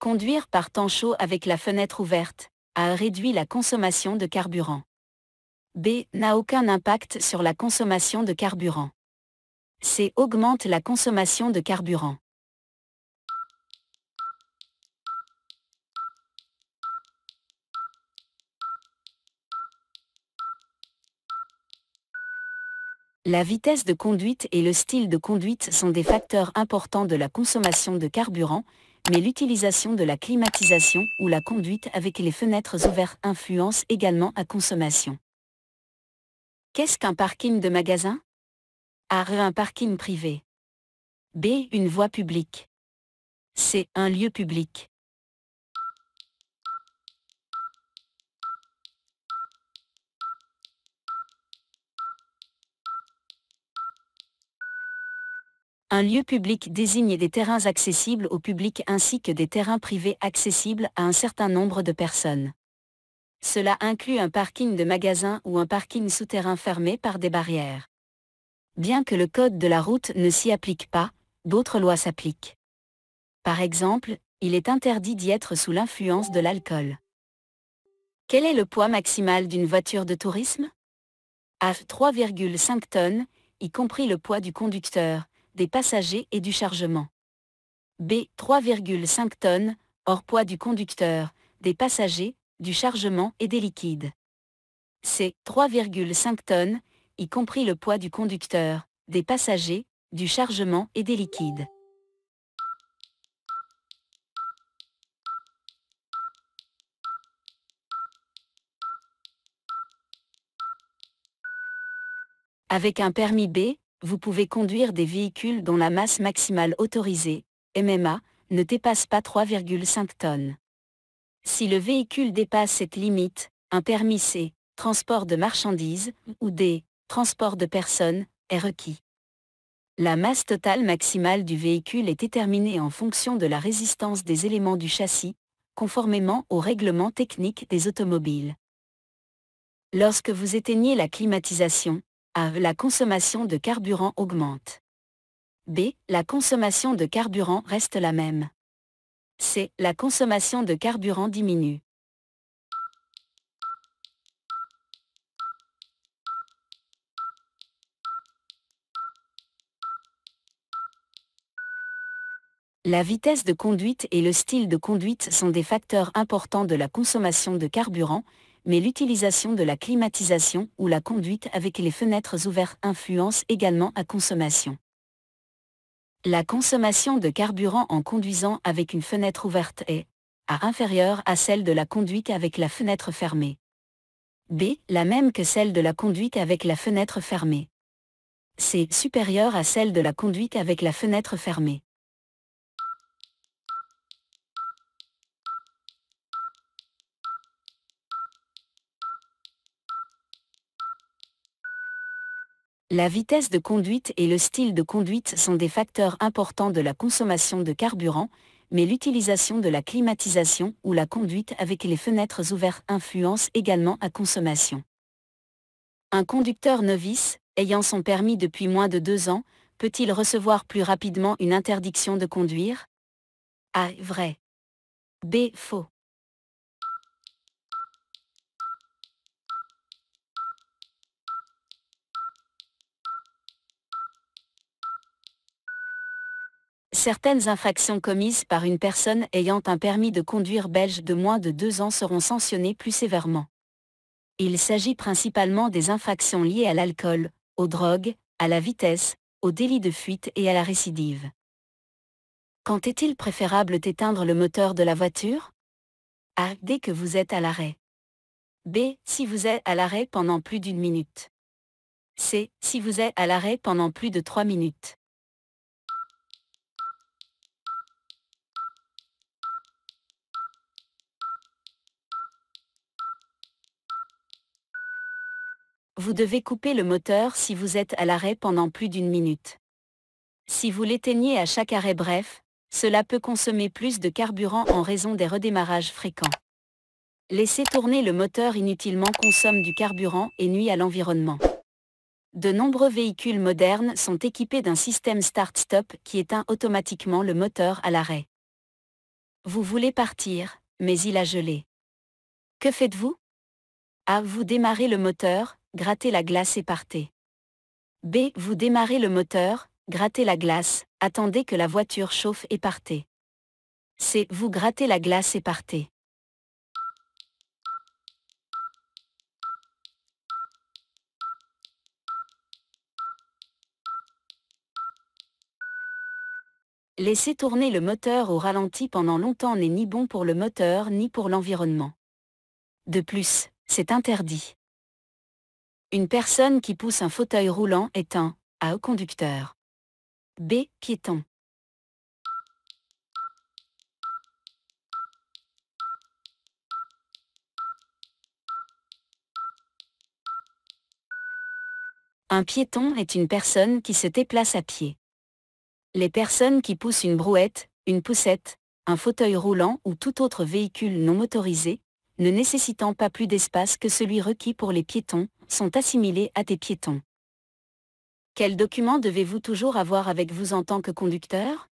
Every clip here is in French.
Conduire par temps chaud avec la fenêtre ouverte a réduit la consommation de carburant. B. N'a aucun impact sur la consommation de carburant. C. Augmente la consommation de carburant. La vitesse de conduite et le style de conduite sont des facteurs importants de la consommation de carburant, mais l'utilisation de la climatisation ou la conduite avec les fenêtres ouvertes influence également la consommation. Qu'est-ce qu'un parking de magasin? A. Un parking privé. B. Une voie publique. C. Un lieu public. Un lieu public désigne des terrains accessibles au public ainsi que des terrains privés accessibles à un certain nombre de personnes. Cela inclut un parking de magasin ou un parking souterrain fermé par des barrières. Bien que le code de la route ne s'y applique pas, d'autres lois s'appliquent. Par exemple, il est interdit d'y être sous l'influence de l'alcool. Quel est le poids maximal d'une voiture de tourisme? A. 3,5 tonnes, y compris le poids du conducteur, des passagers et du chargement. B. 3,5 tonnes, hors poids du conducteur, des passagers, du chargement et des liquides. C. 3,5 tonnes, y compris le poids du conducteur, des passagers, du chargement et des liquides. Avec un permis B, vous pouvez conduire des véhicules dont la masse maximale autorisée, MMA, ne dépasse pas 3,5 tonnes. Si le véhicule dépasse cette limite, un permis C, transport de marchandises, ou D, transport de personnes, est requis. La masse totale maximale du véhicule est déterminée en fonction de la résistance des éléments du châssis, conformément aux règlements techniques des automobiles. Lorsque vous éteignez la climatisation, A. La consommation de carburant augmente. B. La consommation de carburant reste la même. C. La consommation de carburant diminue. La vitesse de conduite et le style de conduite sont des facteurs importants de la consommation de carburant, mais l'utilisation de la climatisation ou la conduite avec les fenêtres ouvertes influence également la consommation. La consommation de carburant en conduisant avec une fenêtre ouverte est A. Inférieure à celle de la conduite avec la fenêtre fermée. B. La même que celle de la conduite avec la fenêtre fermée. C. Supérieure à celle de la conduite avec la fenêtre fermée. La vitesse de conduite et le style de conduite sont des facteurs importants de la consommation de carburant, mais l'utilisation de la climatisation ou la conduite avec les fenêtres ouvertes influence également la consommation. Un conducteur novice, ayant son permis depuis moins de 2 ans, peut-il recevoir plus rapidement une interdiction de conduire? A. Vrai. B. Faux. Certaines infractions commises par une personne ayant un permis de conduire belge de moins de 2 ans seront sanctionnées plus sévèrement. Il s'agit principalement des infractions liées à l'alcool, aux drogues, à la vitesse, au délit de fuite et à la récidive. Quand est-il préférable d'éteindre le moteur de la voiture? A. Dès que vous êtes à l'arrêt. B. Si vous êtes à l'arrêt pendant plus d'1 minute. C. Si vous êtes à l'arrêt pendant plus de 3 minutes. Vous devez couper le moteur si vous êtes à l'arrêt pendant plus d'1 minute. Si vous l'éteignez à chaque arrêt bref, cela peut consommer plus de carburant en raison des redémarrages fréquents. Laisser tourner le moteur inutilement consomme du carburant et nuit à l'environnement. De nombreux véhicules modernes sont équipés d'un système start-stop qui éteint automatiquement le moteur à l'arrêt. Vous voulez partir, mais il a gelé. Que faites-vous? A. Vous démarrez le moteur, grattez la glace et partez. B. Vous démarrez le moteur, grattez la glace, attendez que la voiture chauffe et partez. C. Vous grattez la glace et partez. Laisser tourner le moteur au ralenti pendant longtemps n'est ni bon pour le moteur ni pour l'environnement. De plus, c'est interdit. Une personne qui pousse un fauteuil roulant est un A. Conducteur. B. Piéton. Un piéton est une personne qui se déplace à pied. Les personnes qui poussent une brouette, une poussette, un fauteuil roulant ou tout autre véhicule non motorisé, ne nécessitant pas plus d'espace que celui requis pour les piétons, sont assimilées à des piétons. Quels documents devez-vous toujours avoir avec vous en tant que conducteur?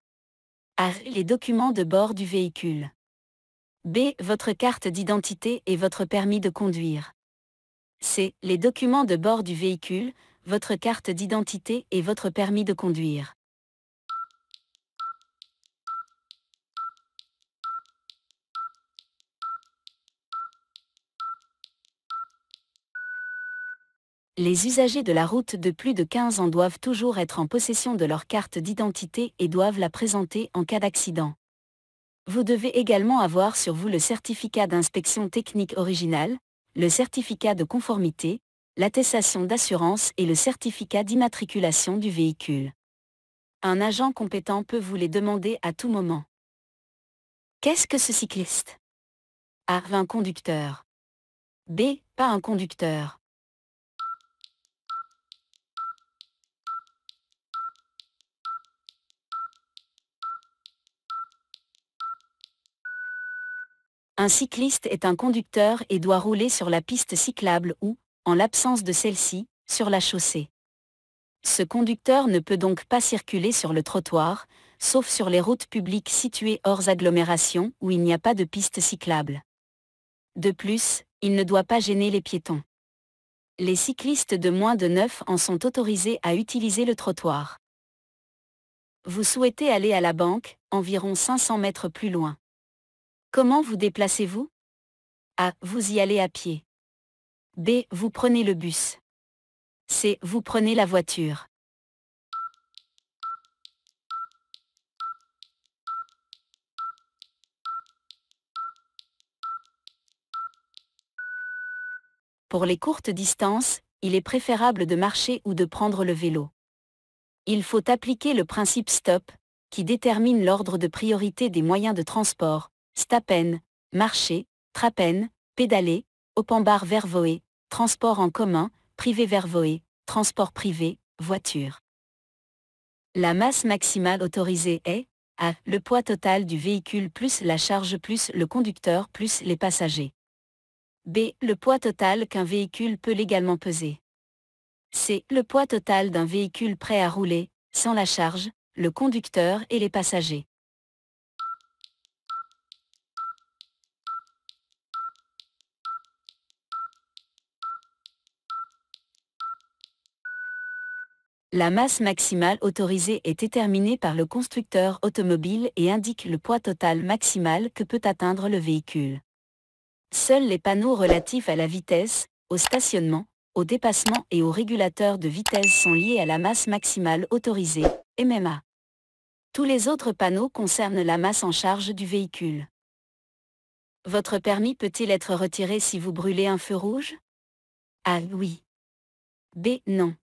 A. Les documents de bord du véhicule. B. Votre carte d'identité et votre permis de conduire. C. Les documents de bord du véhicule, votre carte d'identité et votre permis de conduire. Les usagers de la route de plus de 15 ans doivent toujours être en possession de leur carte d'identité et doivent la présenter en cas d'accident. Vous devez également avoir sur vous le certificat d'inspection technique original, le certificat de conformité, l'attestation d'assurance et le certificat d'immatriculation du véhicule. Un agent compétent peut vous les demander à tout moment. Qu'est-ce que ce cycliste? A. Un conducteur. B. Pas un conducteur. Un cycliste est un conducteur et doit rouler sur la piste cyclable ou, en l'absence de celle-ci, sur la chaussée. Ce conducteur ne peut donc pas circuler sur le trottoir, sauf sur les routes publiques situées hors agglomération où il n'y a pas de piste cyclable. De plus, il ne doit pas gêner les piétons. Les cyclistes de moins de 9 ans sont autorisés à utiliser le trottoir. Vous souhaitez aller à la banque, environ 500 mètres plus loin. Comment vous déplacez-vous? A. Vous y allez à pied. B. Vous prenez le bus. C. Vous prenez la voiture. Pour les courtes distances, il est préférable de marcher ou de prendre le vélo. Il faut appliquer le principe STOP, qui détermine l'ordre de priorité des moyens de transport: stapen, marcher, trapen, pédaler, open-bar vers voie, transport en commun, privé vers voie, transport privé, voiture. La masse maximale autorisée est A. Le poids total du véhicule plus la charge plus le conducteur plus les passagers. B. Le poids total qu'un véhicule peut légalement peser. C. Le poids total d'un véhicule prêt à rouler, sans la charge, le conducteur et les passagers. La masse maximale autorisée est déterminée par le constructeur automobile et indique le poids total maximal que peut atteindre le véhicule. Seuls les panneaux relatifs à la vitesse, au stationnement, au dépassement et au régulateur de vitesse sont liés à la masse maximale autorisée, MMA. Tous les autres panneaux concernent la masse en charge du véhicule. Votre permis peut-il être retiré si vous brûlez un feu rouge? A. Oui. B. Non.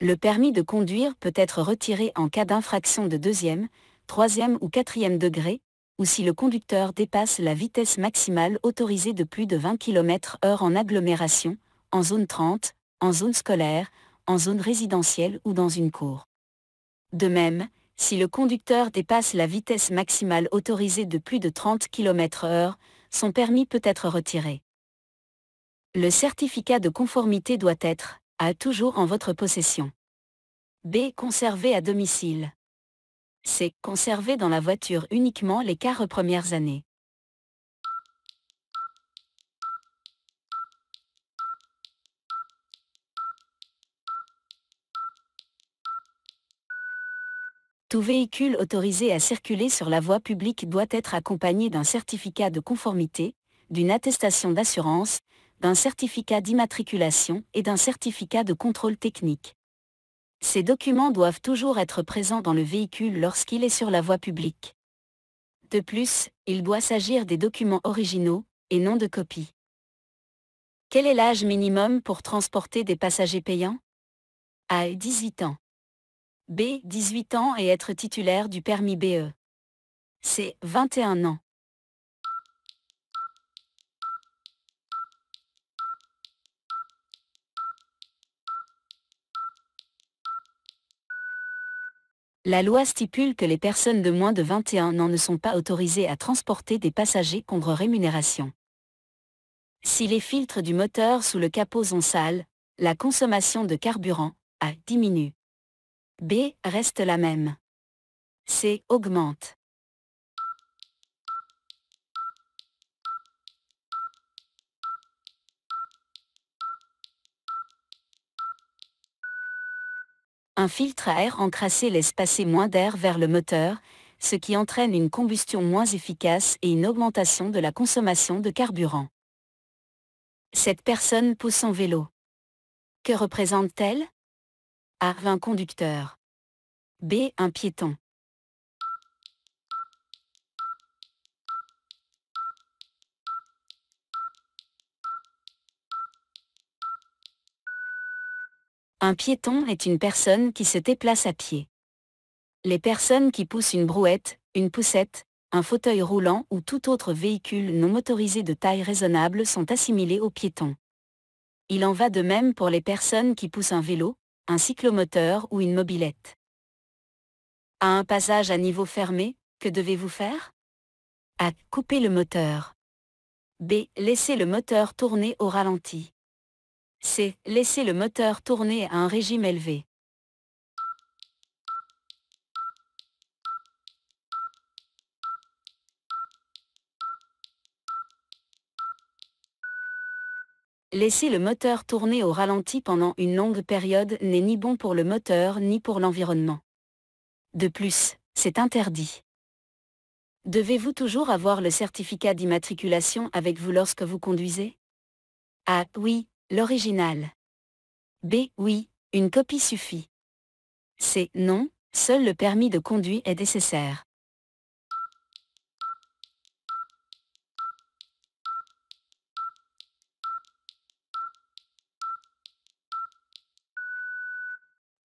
Le permis de conduire peut être retiré en cas d'infraction de deuxième, troisième ou quatrième degré, ou si le conducteur dépasse la vitesse maximale autorisée de plus de 20 km/h en agglomération, en zone 30, en zone scolaire, en zone résidentielle ou dans une cour. De même, si le conducteur dépasse la vitesse maximale autorisée de plus de 30 km/h, son permis peut être retiré. Le certificat de conformité doit être, A. Toujours en votre possession. B. Conservé à domicile. C. Conservé dans la voiture uniquement les 4 premières années. Tout véhicule autorisé à circuler sur la voie publique doit être accompagné d'un certificat de conformité, d'une attestation d'assurance, d'un certificat d'immatriculation et d'un certificat de contrôle technique. Ces documents doivent toujours être présents dans le véhicule lorsqu'il est sur la voie publique. De plus, il doit s'agir des documents originaux, et non de copies. Quel est l'âge minimum pour transporter des passagers payants? A. 18 ans. B. 18 ans et être titulaire du permis BE. C. 21 ans. La loi stipule que les personnes de moins de 21 ans ne sont pas autorisées à transporter des passagers contre rémunération. Si les filtres du moteur sous le capot sont sales, la consommation de carburant, A. diminue. B. Reste la même. C. Augmente. Un filtre à air encrassé laisse passer moins d'air vers le moteur, ce qui entraîne une combustion moins efficace et une augmentation de la consommation de carburant. Cette personne pousse son vélo. Que représente-t-elle? A. Un conducteur. B. Un piéton. Un piéton est une personne qui se déplace à pied. Les personnes qui poussent une brouette, une poussette, un fauteuil roulant ou tout autre véhicule non motorisé de taille raisonnable sont assimilées aux piétons. Il en va de même pour les personnes qui poussent un vélo, un cyclomoteur ou une mobilette. À un passage à niveau fermé, que devez-vous faire? A. Couper le moteur. B. Laisser le moteur tourner au ralenti. C. Laisser le moteur tourner à un régime élevé. Laisser le moteur tourner au ralenti pendant une longue période n'est ni bon pour le moteur ni pour l'environnement. De plus, c'est interdit. Devez-vous toujours avoir le certificat d'immatriculation avec vous lorsque vous conduisez? A. Oui, l'original. B. Oui, une copie suffit. C. Non, seul le permis de conduire est nécessaire.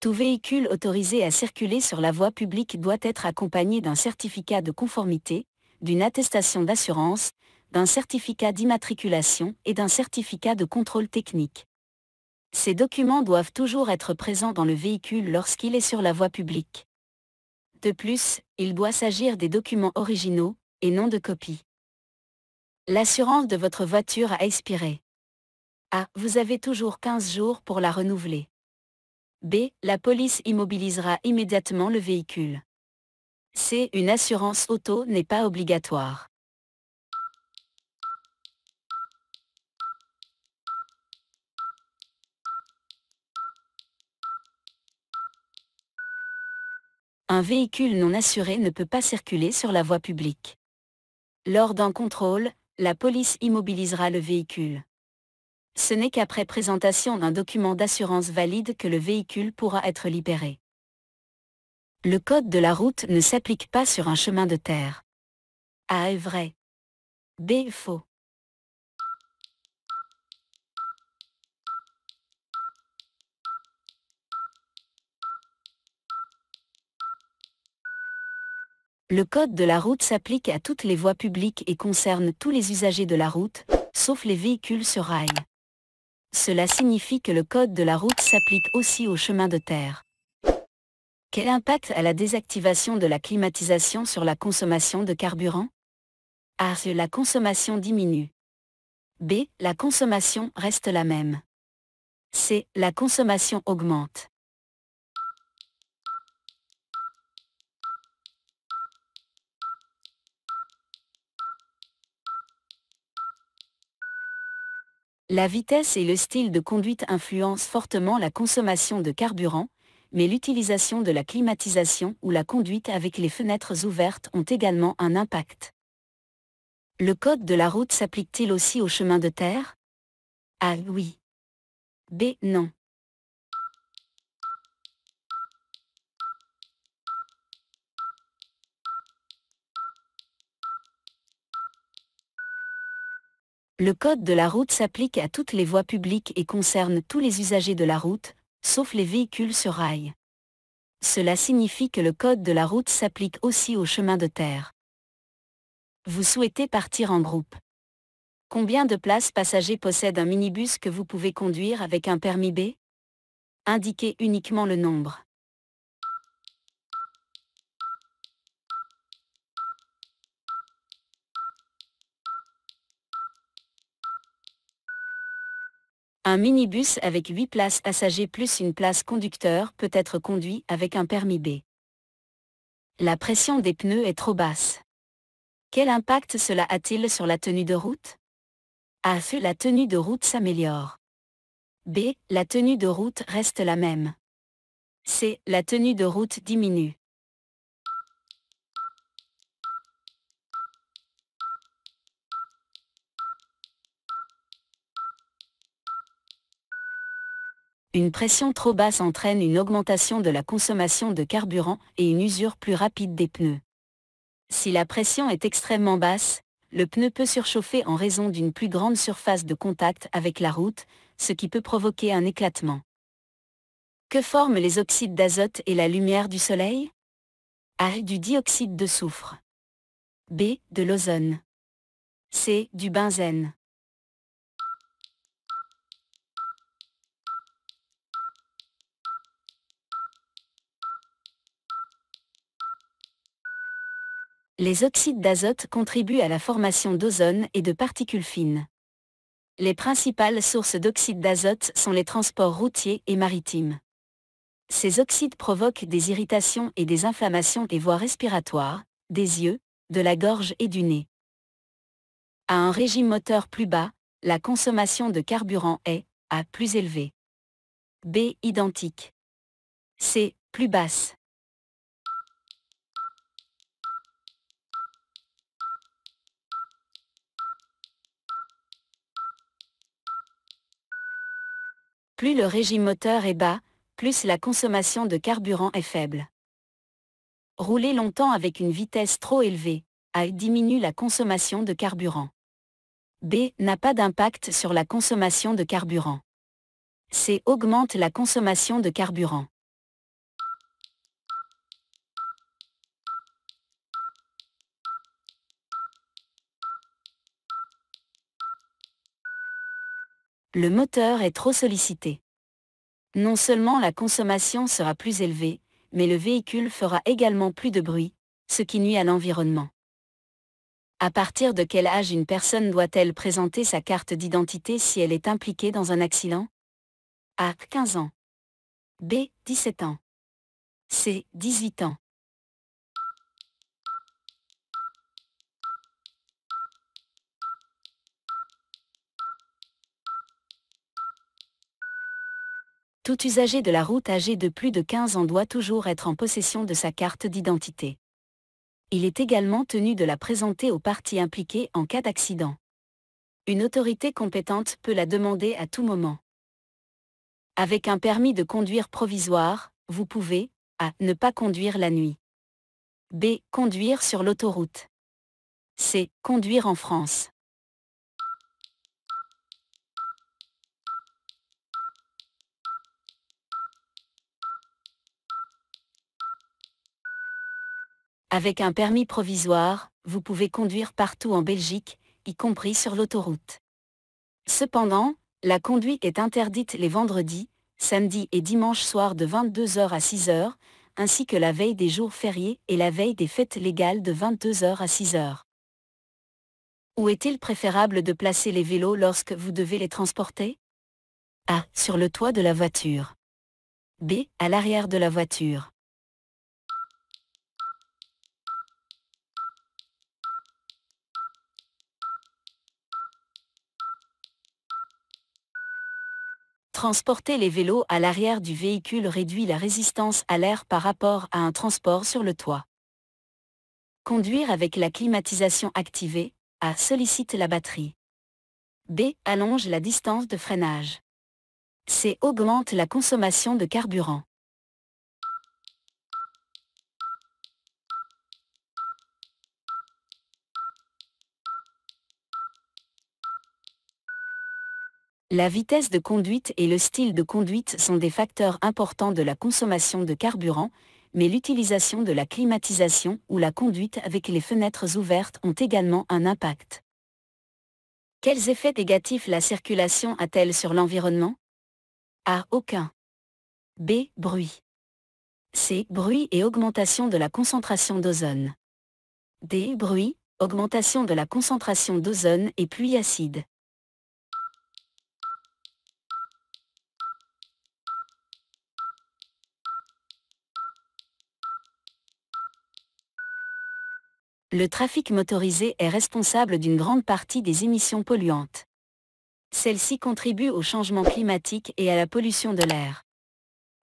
Tout véhicule autorisé à circuler sur la voie publique doit être accompagné d'un certificat de conformité, d'une attestation d'assurance, d'un certificat d'immatriculation et d'un certificat de contrôle technique. Ces documents doivent toujours être présents dans le véhicule lorsqu'il est sur la voie publique. De plus, il doit s'agir des documents originaux, et non de copies. L'assurance de votre voiture a expiré. A. Vous avez toujours 15 jours pour la renouveler. B. La police immobilisera immédiatement le véhicule. C. Une assurance auto n'est pas obligatoire. Un véhicule non assuré ne peut pas circuler sur la voie publique. Lors d'un contrôle, la police immobilisera le véhicule. Ce n'est qu'après présentation d'un document d'assurance valide que le véhicule pourra être libéré. Le code de la route ne s'applique pas sur un chemin de terre. A est vrai. B est faux. Le code de la route s'applique à toutes les voies publiques et concerne tous les usagers de la route, sauf les véhicules sur rail. Cela signifie que le code de la route s'applique aussi aux chemins de terre. Quel impact a la désactivation de la climatisation sur la consommation de carburant? A. La consommation diminue. B. La consommation reste la même. C. La consommation augmente. La vitesse et le style de conduite influencent fortement la consommation de carburant, mais l'utilisation de la climatisation ou la conduite avec les fenêtres ouvertes ont également un impact. Le code de la route s'applique-t-il aussi aux chemins de terre? A. Oui. B. Non. Le code de la route s'applique à toutes les voies publiques et concerne tous les usagers de la route, sauf les véhicules sur rail. Cela signifie que le code de la route s'applique aussi aux chemins de terre. Vous souhaitez partir en groupe. Combien de places passagers possède un minibus que vous pouvez conduire avec un permis B? Indiquez uniquement le nombre. Un minibus avec 8 places passagers plus une place conducteur peut être conduit avec un permis B. La pression des pneus est trop basse. Quel impact cela a-t-il sur la tenue de route? A. La tenue de route s'améliore. B. La tenue de route reste la même. C. La tenue de route diminue. Une pression trop basse entraîne une augmentation de la consommation de carburant et une usure plus rapide des pneus. Si la pression est extrêmement basse, le pneu peut surchauffer en raison d'une plus grande surface de contact avec la route, ce qui peut provoquer un éclatement. Que forment les oxydes d'azote et la lumière du soleil? A. Du dioxyde de soufre. B. De l'ozone. C. Du benzène. Les oxydes d'azote contribuent à la formation d'ozone et de particules fines. Les principales sources d'oxyde d'azote sont les transports routiers et maritimes. Ces oxydes provoquent des irritations et des inflammations des voies respiratoires, des yeux, de la gorge et du nez. À un régime moteur plus bas, la consommation de carburant est A. Plus élevée. B. Identique. C. Plus basse. Plus le régime moteur est bas, plus la consommation de carburant est faible. Rouler longtemps avec une vitesse trop élevée, A. Diminue la consommation de carburant. B. N'a pas d'impact sur la consommation de carburant. C. Augmente la consommation de carburant. Le moteur est trop sollicité. Non seulement la consommation sera plus élevée, mais le véhicule fera également plus de bruit, ce qui nuit à l'environnement. À partir de quel âge une personne doit-elle présenter sa carte d'identité si elle est impliquée dans un accident? A. 15 ans. B. 17 ans. C. 18 ans. Tout usager de la route âgé de plus de 15 ans doit toujours être en possession de sa carte d'identité. Il est également tenu de la présenter aux parties impliquées en cas d'accident. Une autorité compétente peut la demander à tout moment. Avec un permis de conduire provisoire, vous pouvez A. Ne pas conduire la nuit. B. Conduire sur l'autoroute. C. Conduire en France. Avec un permis provisoire, vous pouvez conduire partout en Belgique, y compris sur l'autoroute. Cependant, la conduite est interdite les vendredis, samedis et dimanches soirs de 22 h à 6 h, ainsi que la veille des jours fériés et la veille des fêtes légales de 22 h à 6 h. Où est-il préférable de placer les vélos lorsque vous devez les transporter? A. Sur le toit de la voiture. B. À l'arrière de la voiture. Transporter les vélos à l'arrière du véhicule réduit la résistance à l'air par rapport à un transport sur le toit. Conduire avec la climatisation activée, A. Sollicite la batterie. B. Allonge la distance de freinage. C. Augmente la consommation de carburant. La vitesse de conduite et le style de conduite sont des facteurs importants de la consommation de carburant, mais l'utilisation de la climatisation ou la conduite avec les fenêtres ouvertes ont également un impact. Quels effets négatifs la circulation a-t-elle sur l'environnement? A. Aucun. B. Bruit. C. Bruit et augmentation de la concentration d'ozone. D. Bruit, augmentation de la concentration d'ozone et pluie acide. Le trafic motorisé est responsable d'une grande partie des émissions polluantes. Celles-ci contribuent au changement climatique et à la pollution de l'air.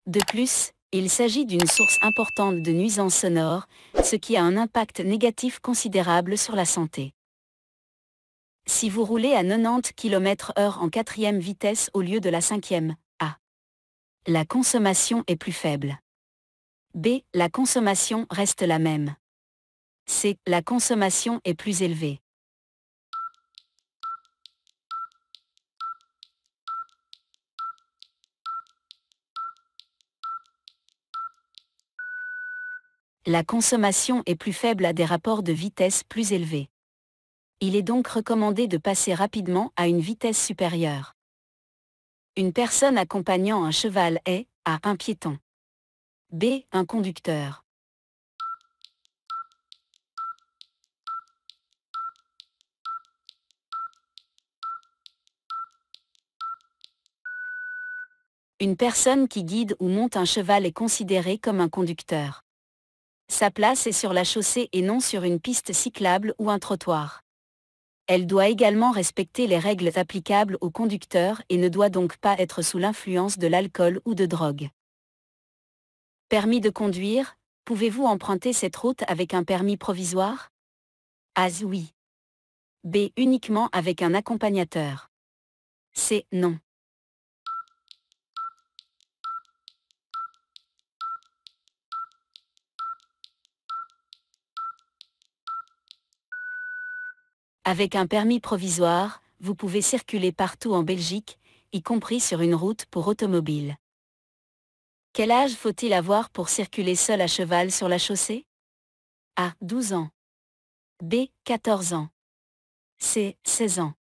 De plus, il s'agit d'une source importante de nuisances sonores, ce qui a un impact négatif considérable sur la santé. Si vous roulez à 90 km/h en quatrième vitesse au lieu de la cinquième, A. La consommation est plus faible. B. La consommation reste la même. C. La consommation est plus élevée. La consommation est plus faible à des rapports de vitesse plus élevés. Il est donc recommandé de passer rapidement à une vitesse supérieure. Une personne accompagnant un cheval est A. Un piéton. B. Un conducteur. Une personne qui guide ou monte un cheval est considérée comme un conducteur. Sa place est sur la chaussée et non sur une piste cyclable ou un trottoir. Elle doit également respecter les règles applicables aux conducteurs et ne doit donc pas être sous l'influence de l'alcool ou de drogue. Permis de conduire, pouvez-vous emprunter cette route avec un permis provisoire? A. Oui. B. Uniquement avec un accompagnateur. C. Non. Avec un permis provisoire, vous pouvez circuler partout en Belgique, y compris sur une route pour automobiles. Quel âge faut-il avoir pour circuler seul à cheval sur la chaussée? A. 12 ans. B. 14 ans. C. 16 ans.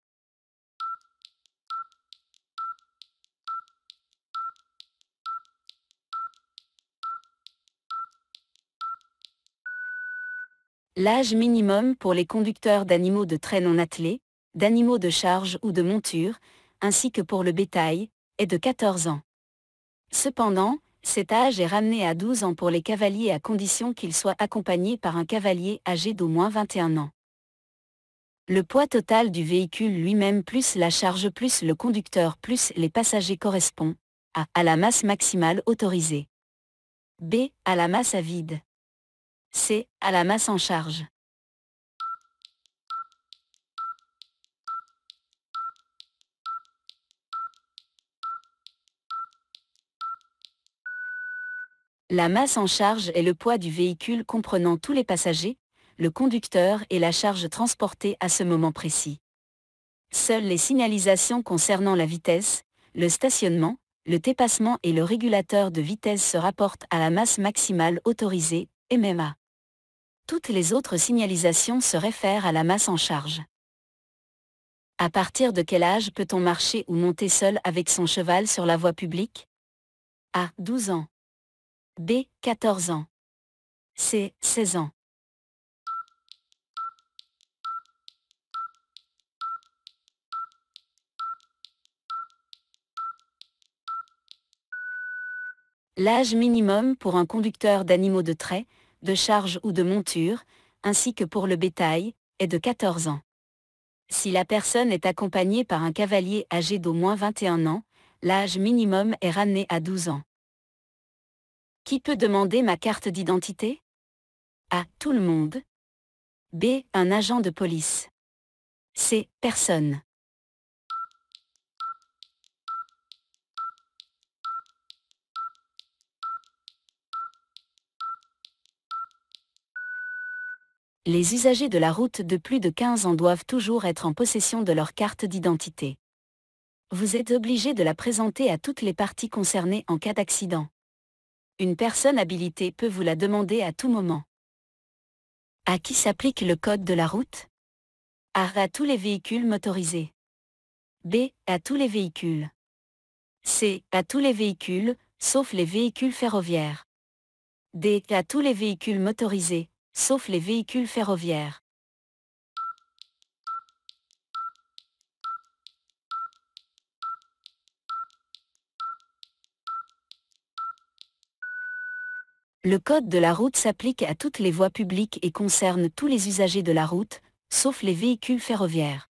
L'âge minimum pour les conducteurs d'animaux de trait non attelés, d'animaux de charge ou de monture, ainsi que pour le bétail, est de 14 ans. Cependant, cet âge est ramené à 12 ans pour les cavaliers à condition qu'ils soient accompagnés par un cavalier âgé d'au moins 21 ans. Le poids total du véhicule lui-même plus la charge plus le conducteur plus les passagers correspond A. À la masse maximale autorisée. B. À la masse à vide. C. À la masse en charge. La masse en charge est le poids du véhicule comprenant tous les passagers, le conducteur et la charge transportée à ce moment précis. Seules les signalisations concernant la vitesse, le stationnement, le dépassement et le régulateur de vitesse se rapportent à la masse maximale autorisée, MMA. Toutes les autres signalisations se réfèrent à la masse en charge. À partir de quel âge peut-on marcher ou monter seul avec son cheval sur la voie publique? A. 12 ans. B. 14 ans. C. 16 ans. L'âge minimum pour un conducteur d'animaux de trait, de charge ou de monture, ainsi que pour le bétail, est de 14 ans. Si la personne est accompagnée par un cavalier âgé d'au moins 21 ans, l'âge minimum est ramené à 12 ans. Qui peut demander ma carte d'identité? A. Tout le monde. B. Un agent de police. C. Personne. Les usagers de la route de plus de 15 ans doivent toujours être en possession de leur carte d'identité. Vous êtes obligé de la présenter à toutes les parties concernées en cas d'accident. Une personne habilitée peut vous la demander à tout moment. À qui s'applique le code de la route? A. À tous les véhicules motorisés. B. À tous les véhicules. C. À tous les véhicules, sauf les véhicules ferroviaires. D. À tous les véhicules motorisés, sauf les véhicules ferroviaires. Le code de la route s'applique à toutes les voies publiques et concerne tous les usagers de la route, sauf les véhicules ferroviaires.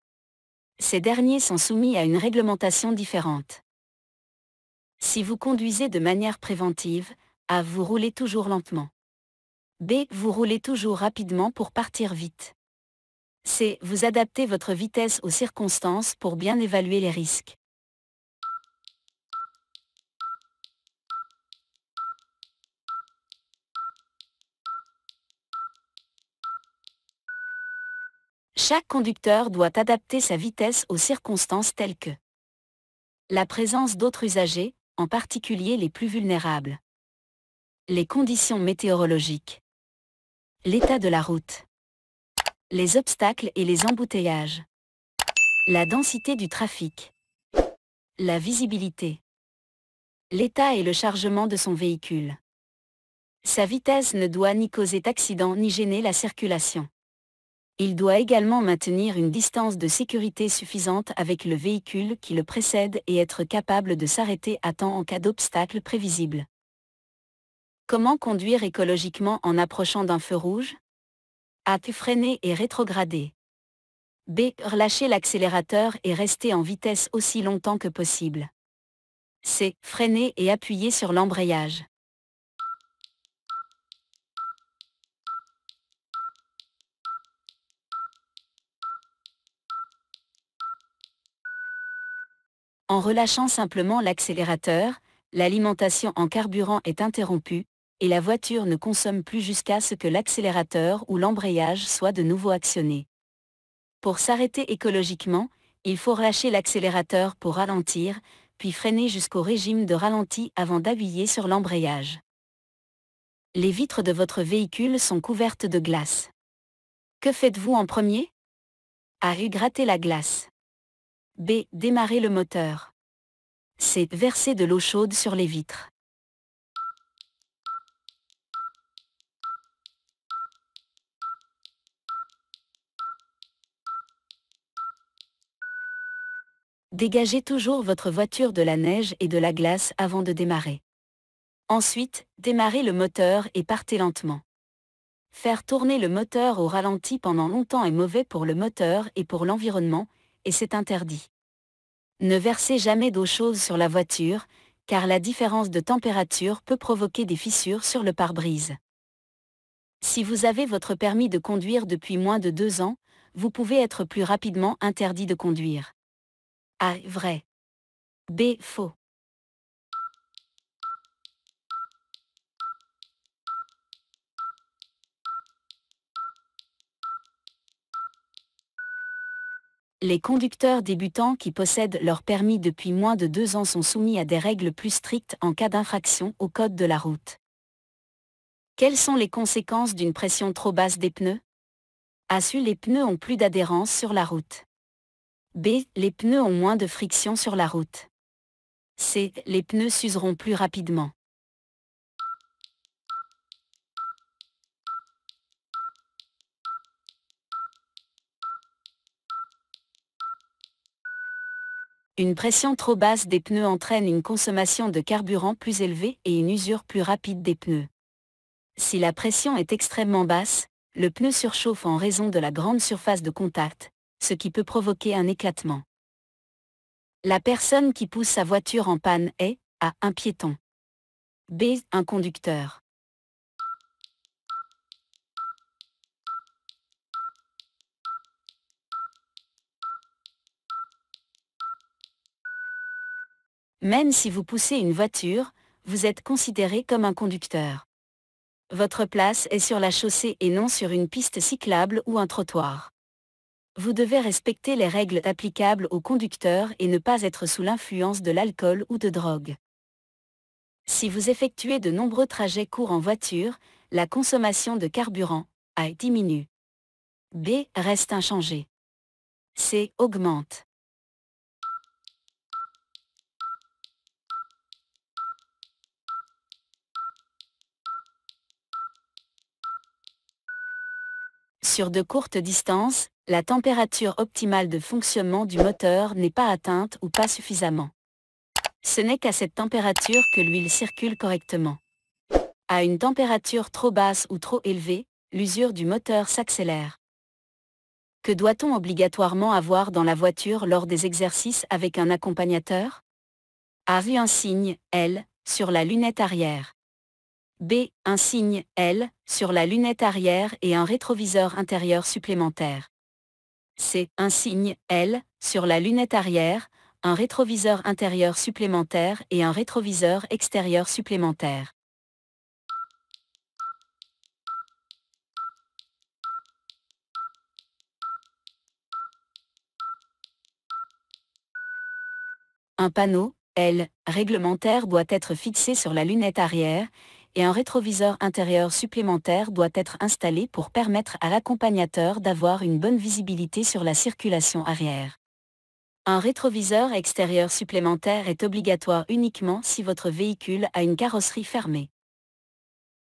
Ces derniers sont soumis à une réglementation différente. Si vous conduisez de manière préventive, A. Vous roulez toujours lentement. B. Vous roulez toujours rapidement pour partir vite. C. Vous adaptez votre vitesse aux circonstances pour bien évaluer les risques. Chaque conducteur doit adapter sa vitesse aux circonstances telles que la présence d'autres usagers, en particulier les plus vulnérables, les conditions météorologiques, l'état de la route, les obstacles et les embouteillages, la densité du trafic, la visibilité, l'état et le chargement de son véhicule. Sa vitesse ne doit ni causer d'accident ni gêner la circulation. Il doit également maintenir une distance de sécurité suffisante avec le véhicule qui le précède et être capable de s'arrêter à temps en cas d'obstacle prévisible. Comment conduire écologiquement en approchant d'un feu rouge? A. Freiner et rétrograder. B. Relâcher l'accélérateur et rester en vitesse aussi longtemps que possible. C. Freiner et appuyer sur l'embrayage. En relâchant simplement l'accélérateur, l'alimentation en carburant est interrompue, et la voiture ne consomme plus jusqu'à ce que l'accélérateur ou l'embrayage soit de nouveau actionné. Pour s'arrêter écologiquement, il faut relâcher l'accélérateur pour ralentir, puis freiner jusqu'au régime de ralenti avant d'appuyer sur l'embrayage. Les vitres de votre véhicule sont couvertes de glace. Que faites-vous en premier? A. Gratter la glace. B. Démarrer le moteur. C. Verser de l'eau chaude sur les vitres. Dégagez toujours votre voiture de la neige et de la glace avant de démarrer. Ensuite, démarrez le moteur et partez lentement. Faire tourner le moteur au ralenti pendant longtemps est mauvais pour le moteur et pour l'environnement, et c'est interdit. Ne versez jamais d'eau chaude sur la voiture, car la différence de température peut provoquer des fissures sur le pare-brise. Si vous avez votre permis de conduire depuis moins de 2 ans, vous pouvez être plus rapidement interdit de conduire. A. Vrai. B. Faux. Les conducteurs débutants qui possèdent leur permis depuis moins de 2 ans sont soumis à des règles plus strictes en cas d'infraction au code de la route. Quelles sont les conséquences d'une pression trop basse des pneus? A. Les pneus ont plus d'adhérence sur la route. B. Les pneus ont moins de friction sur la route. C. Les pneus s'useront plus rapidement. Une pression trop basse des pneus entraîne une consommation de carburant plus élevée et une usure plus rapide des pneus. Si la pression est extrêmement basse, le pneu surchauffe en raison de la grande surface de contact, ce qui peut provoquer un éclatement. La personne qui pousse sa voiture en panne est A. Un piéton. B. Un conducteur. Même si vous poussez une voiture, vous êtes considéré comme un conducteur. Votre place est sur la chaussée et non sur une piste cyclable ou un trottoir. Vous devez respecter les règles applicables aux conducteurs et ne pas être sous l'influence de l'alcool ou de drogue. Si vous effectuez de nombreux trajets courts en voiture, la consommation de carburant A diminue. B reste inchangée. C augmente. Sur de courtes distances, la température optimale de fonctionnement du moteur n'est pas atteinte ou pas suffisamment. Ce n'est qu'à cette température que l'huile circule correctement. À une température trop basse ou trop élevée, l'usure du moteur s'accélère. Que doit-on obligatoirement avoir dans la voiture lors des exercices avec un accompagnateur? A. Un signe L sur la lunette arrière. B. Un signe L sur la lunette arrière et un rétroviseur intérieur supplémentaire. C. Un signe L sur la lunette arrière, un rétroviseur intérieur supplémentaire et un rétroviseur extérieur supplémentaire. Un panneau L réglementaire doit être fixé sur la lunette arrière, et un rétroviseur intérieur supplémentaire doit être installé pour permettre à l'accompagnateur d'avoir une bonne visibilité sur la circulation arrière. Un rétroviseur extérieur supplémentaire est obligatoire uniquement si votre véhicule a une carrosserie fermée.